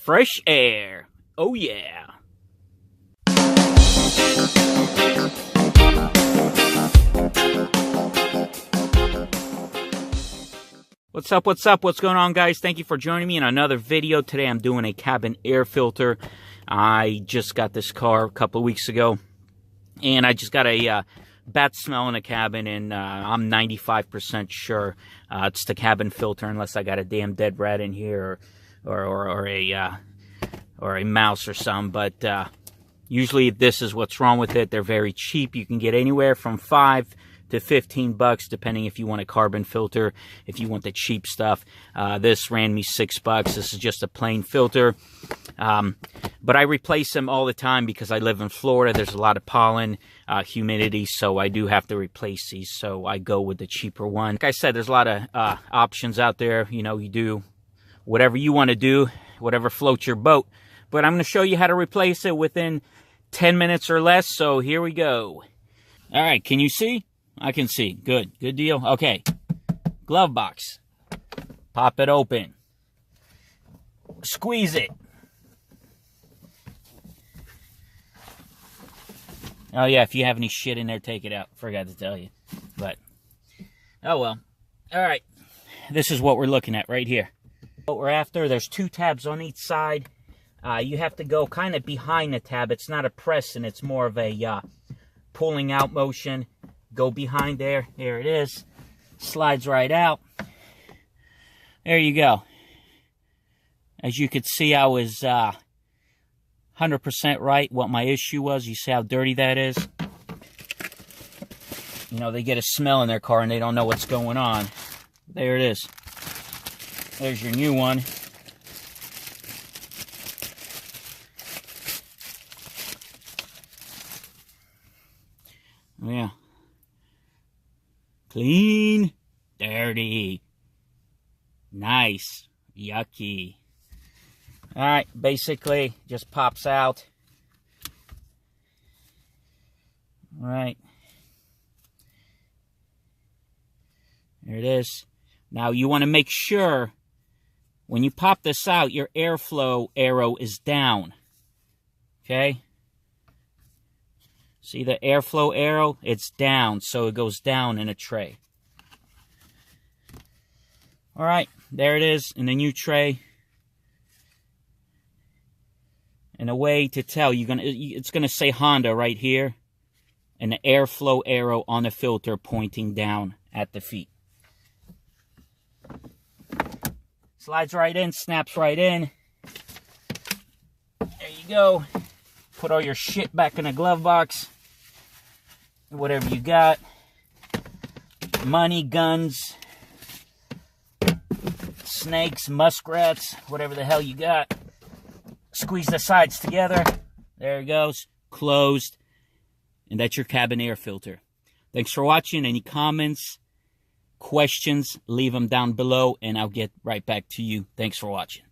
fresh air. Oh yeah. What's up, what's going on, guys? Thank you for joining me in another video. Today I'm doing a cabin air filter. I just got this car a couple of weeks ago, and I just got a bad smell in the cabin, and I'm 95% sure it's the cabin filter, unless I got a damn dead rat in here or a mouse or something. But usually this is what's wrong with it. They're very cheap. You can get anywhere from $5 to $15, depending if you want a carbon filter, if you want the cheap stuff. This ran me $6. This is just a plain filter. But I replace them all the time because I live in Florida. There's a lot of pollen, humidity, so I do have to replace these. So I go with the cheaper one. Like I said, there's a lot of options out there. You know, you do whatever you want to do, whatever floats your boat. But I'm going to show you how to replace it within 10 minutes or less. So here we go. All right, can you see? I can see. Good deal. Okay, glove box. Pop it open. Squeeze it. Oh yeah, if you have any shit in there, take it out. Forgot to tell you. But, oh well. All right, this is what we're looking at right here. What we're after, there's 2 tabs on each side. You have to go kind of behind the tab. It's not a press, and it's more of a pulling out motion. Go behind there. There it is. Slides right out. There you go. As you could see, I was 100% right what my issue was. You see how dirty that is? You know, they get a smell in their car and they don't know what's going on. There it is. There's your new one. Yeah. Clean, dirty, nice, yucky. All right, basically just pops out. All right. There it is. Now you want to make sure when you pop this out, your airflow arrow is down. Okay? See the airflow arrow? It's down, so it goes down in a tray. All right, there it is in the new tray. And a way to tell, it's gonna say Honda right here, and the airflow arrow on the filter pointing down at the feet. Slides right in, snaps right in. There you go. Put all your shit back in the glove box. Whatever you got. Money, guns, snakes, muskrats, whatever the hell you got. Squeeze the sides together. There it goes. Closed. And that's your cabin air filter. Thanks for watching. Any comments, questions, leave them down below, and I'll get right back to you. Thanks for watching.